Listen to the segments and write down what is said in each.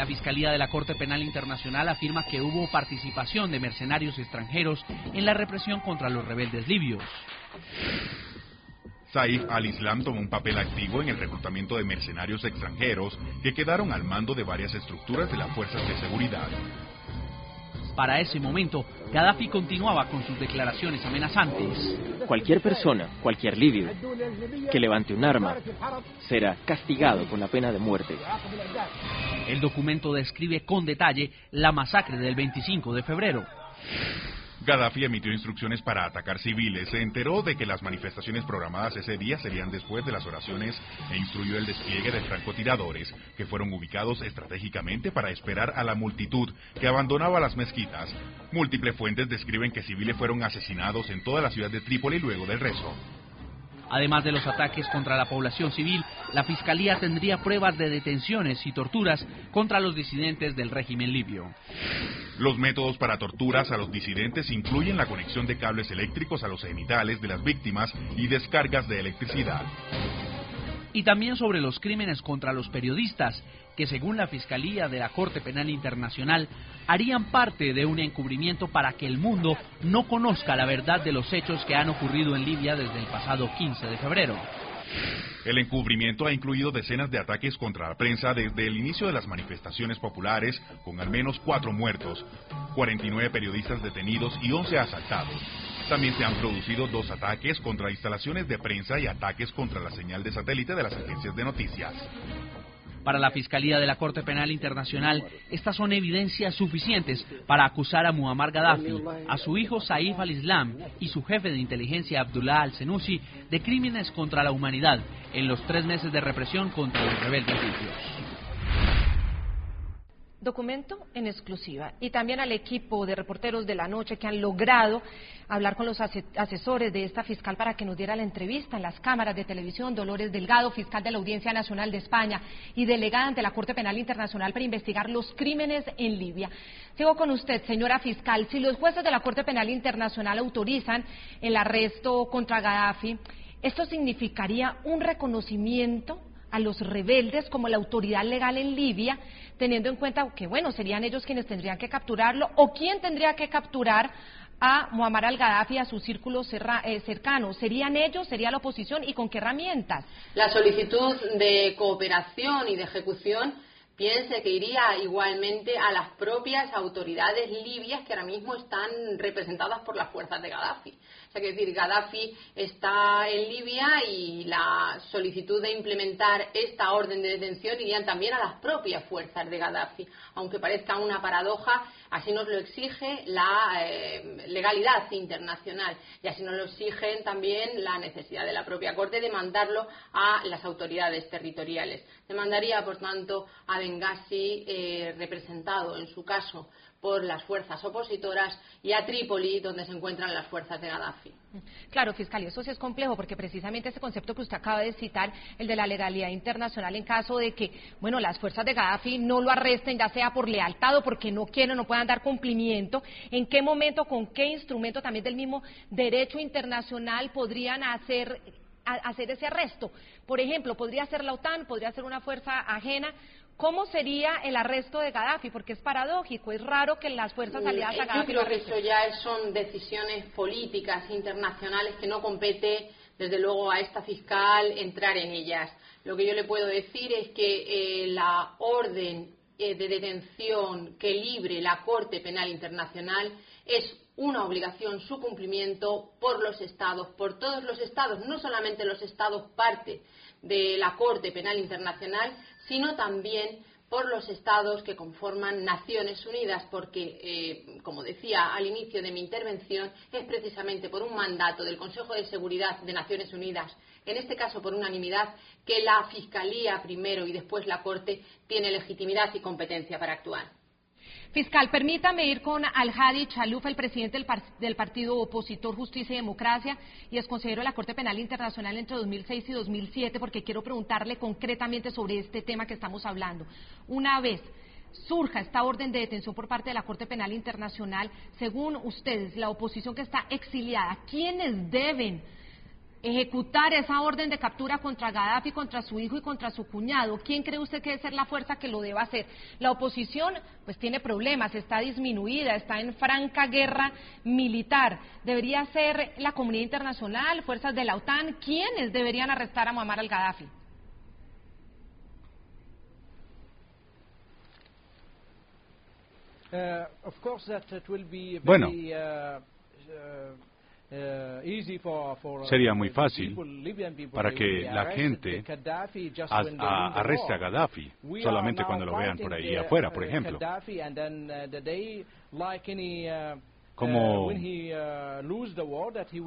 La Fiscalía de la Corte Penal Internacional afirma que hubo participación de mercenarios extranjeros en la represión contra los rebeldes libios. Saif al-Islam tomó un papel activo en el reclutamiento de mercenarios extranjeros que quedaron al mando de varias estructuras de las fuerzas de seguridad. Para ese momento, Gaddafi continuaba con sus declaraciones amenazantes. Cualquier persona, cualquier libio, que levante un arma, será castigado con la pena de muerte. El documento describe con detalle la masacre del 25 de febrero. Gaddafi emitió instrucciones para atacar civiles, se enteró de que las manifestaciones programadas ese día serían después de las oraciones e instruyó el despliegue de francotiradores, que fueron ubicados estratégicamente para esperar a la multitud que abandonaba las mezquitas. Múltiples fuentes describen que civiles fueron asesinados en toda la ciudad de Trípoli luego del rezo. Además de los ataques contra la población civil, la Fiscalía tendría pruebas de detenciones y torturas contra los disidentes del régimen libio. Los métodos para torturas a los disidentes incluyen la conexión de cables eléctricos a los genitales de las víctimas y descargas de electricidad. Y también sobre los crímenes contra los periodistas, que según la Fiscalía de la Corte Penal Internacional, harían parte de un encubrimiento para que el mundo no conozca la verdad de los hechos que han ocurrido en Libia desde el pasado 15 de febrero. El encubrimiento ha incluido decenas de ataques contra la prensa desde el inicio de las manifestaciones populares, con al menos 4 muertos, 49 periodistas detenidos y 11 asaltados. También se han producido 2 ataques contra instalaciones de prensa y ataques contra la señal de satélite de las agencias de noticias. Para la Fiscalía de la Corte Penal Internacional, estas son evidencias suficientes para acusar a Muammar Gaddafi, a su hijo Saif al-Islam y su jefe de inteligencia Abdullah al-Senussi de crímenes contra la humanidad en los 3 meses de represión contra los rebeldes libios. Documento en exclusiva, y también al equipo de reporteros de la noche que han logrado hablar con los asesores de esta fiscal para que nos diera la entrevista en las cámaras de televisión. Dolores Delgado, fiscal de la Audiencia Nacional de España y delegada ante la Corte Penal Internacional para investigar los crímenes en Libia. Sigo con usted, señora fiscal. Si los jueces de la Corte Penal Internacional autorizan el arresto contra Gaddafi, ¿esto significaría un reconocimiento a los rebeldes como la autoridad legal en Libia, teniendo en cuenta que, bueno, serían ellos quienes tendrían que capturarlo, o quién tendría que capturar a Muammar al-Gaddafi, a su círculo cercano? ¿Serían ellos? ¿Sería la oposición? ¿Y con qué herramientas? La solicitud de cooperación y de ejecución piense que iría igualmente a las propias autoridades libias que ahora mismo están representadas por las fuerzas de Gaddafi. O sea, que decir, Gaddafi está en Libia y la solicitud de implementar esta orden de detención irían también a las propias fuerzas de Gaddafi. Aunque parezca una paradoja, así nos lo exige la legalidad internacional y así nos lo exigen también la necesidad de la propia Corte de mandarlo a las autoridades territoriales. Demandaría, por tanto, a Bengasi, representado en su caso por las fuerzas opositoras, y a Trípoli, donde se encuentran las fuerzas de Gaddafi. Claro, fiscal, y eso sí es complejo, porque precisamente ese concepto que usted acaba de citar, el de la legalidad internacional, en caso de que, bueno, las fuerzas de Gaddafi no lo arresten, ya sea por lealtad o porque no quieren, no puedan dar cumplimiento, ¿en qué momento, con qué instrumento también del mismo derecho internacional podrían hacer ese arresto? Por ejemplo, podría ser la OTAN, podría ser una fuerza ajena. ¿Cómo sería el arresto de Gaddafi? Porque es paradójico, es raro que las fuerzas aliadas a Gaddafi... Yo creo que eso ya son decisiones políticas internacionales que no compete, desde luego, a esta fiscal entrar en ellas. Lo que yo le puedo decir es que la orden de detención que libre la Corte Penal Internacional es una obligación, su cumplimiento por los Estados, por todos los Estados, no solamente los Estados parte de la Corte Penal Internacional, sino también por los Estados que conforman Naciones Unidas, porque, como decía al inicio de mi intervención, es precisamente por un mandato del Consejo de Seguridad de Naciones Unidas, en este caso por unanimidad, que la Fiscalía primero y después la Corte tiene legitimidad y competencia para actuar. Fiscal, permítame ir con Al-Hadi Chaluf, el presidente del partido opositor Justicia y Democracia y es consejero de la Corte Penal Internacional entre 2006 y 2007, porque quiero preguntarle concretamente sobre este tema que estamos hablando. Una vez surja esta orden de detención por parte de la Corte Penal Internacional, según ustedes, la oposición que está exiliada, ¿quiénes deben ejecutar esa orden de captura contra Gaddafi, contra su hijo y contra su cuñado. ¿Quién cree usted que debe ser la fuerza que lo deba hacer? La oposición pues tiene problemas, está disminuida, está en franca guerra militar. ¿Debería ser la comunidad internacional, fuerzas de la OTAN? ¿Quiénes deberían arrestar a Muammar al-Gaddafi? Bueno, sería muy fácil para que la gente arreste a Gaddafi solamente cuando lo vean por ahí afuera, por ejemplo.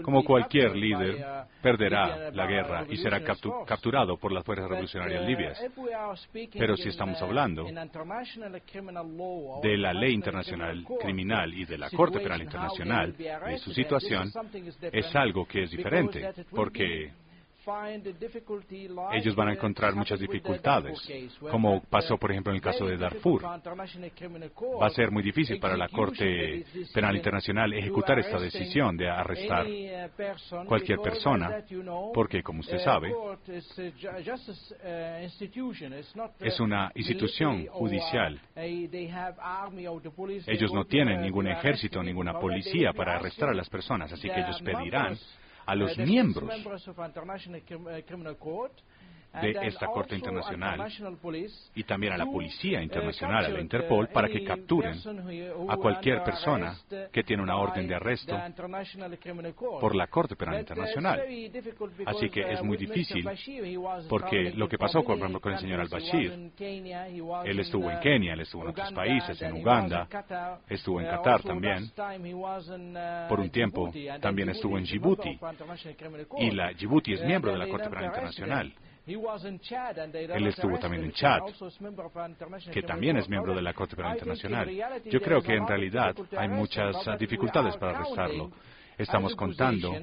Como cualquier líder, perderá la guerra y será capturado por las fuerzas revolucionarias libias. Pero si estamos hablando de la ley internacional criminal y de la Corte Penal Internacional, su situación es algo que es diferente, porque ellos van a encontrar muchas dificultades, como pasó por ejemplo en el caso de Darfur. Va a ser muy difícil para la Corte Penal Internacional ejecutar esta decisión de arrestar cualquier persona, porque como usted sabe, es una institución judicial. Ellos no tienen ningún ejército, ninguna policía para arrestar a las personas, así que ellos pedirán a los miembros de esta Corte Internacional y también a la Policía Internacional, a la Interpol, para que capturen a cualquier persona que tiene una orden de arresto por la Corte Penal Internacional. Así que es muy difícil, porque lo que pasó, por ejemplo, con el señor al-Bashir, él estuvo en Kenia, él estuvo en otros países, en Uganda, estuvo en Qatar también, por un tiempo también estuvo en Djibouti, y Djibouti es miembro de la Corte Penal Internacional. Él estuvo también en Chad, que también es miembro de la Corte Penal Internacional. Yo creo que en realidad hay muchas dificultades para arrestarlo. Estamos contando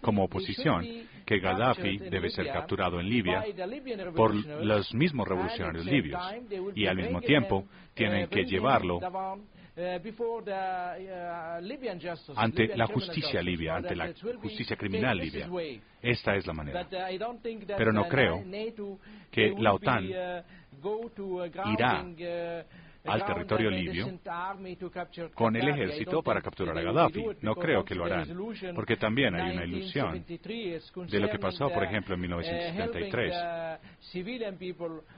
como oposición que Gaddafi debe ser capturado en Libia por los mismos revolucionarios libios y al mismo tiempo tienen que llevarlo ante la justicia libia, ante la justicia criminal libia. Esta es la manera. Pero no creo que la OTAN irá al territorio libio con el ejército para capturar a Gaddafi. No creo que lo harán, porque también hay una ilusión de lo que pasó, por ejemplo, en 1973.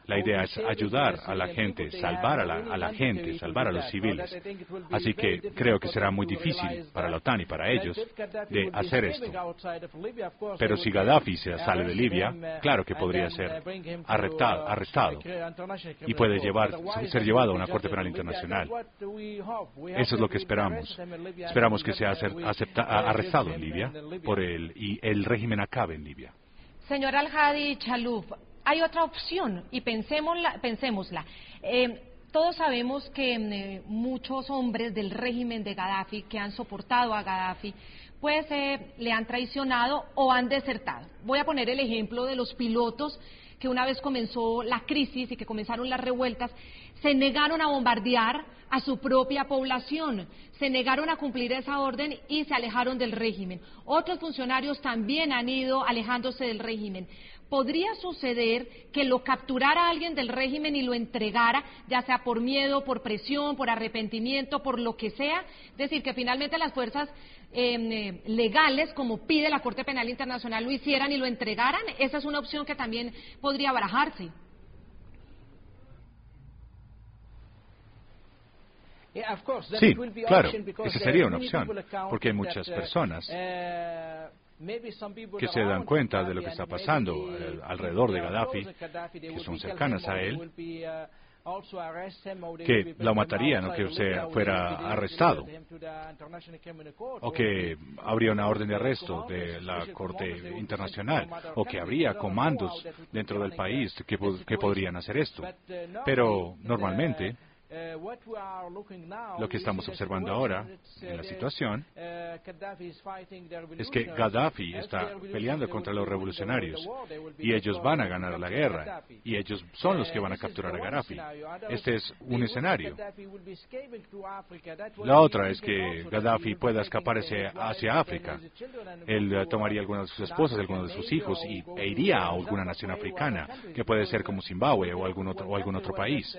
La idea es ayudar a la gente, salvar a la gente, salvar a los civiles. Así que creo que será muy difícil para la OTAN y para ellos de hacer esto. Pero si Gaddafi se sale de Libia, claro que podría ser arrestado y puede ser llevado a una Corte Penal Internacional. Eso es lo que esperamos. Esperamos que sea arrestado en Libia y el régimen acabe en Libia. Señor Al-Hadi Chaluf, hay otra opción y pensémosla. Todos sabemos que muchos hombres del régimen de Gaddafi que han soportado a Gaddafi pues le han traicionado o han desertado. Voy a poner el ejemplo de los pilotos que una vez comenzó la crisis y que comenzaron las revueltas, se negaron a bombardear a su propia población, se negaron a cumplir esa orden y se alejaron del régimen. Otros funcionarios también han ido alejándose del régimen. ¿Podría suceder que lo capturara alguien del régimen y lo entregara, ya sea por miedo, por presión, por arrepentimiento, por lo que sea? Es decir, que finalmente las fuerzas legales, como pide la Corte Penal Internacional, lo hicieran y lo entregaran. Esa es una opción que también podría barajarse. Sí, claro, esa sería una opción, porque hay muchas personas que se dan cuenta de lo que está pasando alrededor de Gaddafi, que son cercanas a él, que lo matarían o que fuera arrestado, o que habría una orden de arresto de la Corte Internacional, o que habría comandos dentro del país que podrían hacer esto. Pero normalmente Lo que estamos observando ahora en la situación es que Gaddafi está peleando contra los revolucionarios y ellos van a ganar la guerra y ellos son los que van a capturar a Gaddafi. Este es un escenario. La otra es que Gaddafi pueda escapar hacia África. Él tomaría algunas de sus esposas, algunos de sus hijos e iría a alguna nación africana, que puede ser como Zimbabue o algún otro país.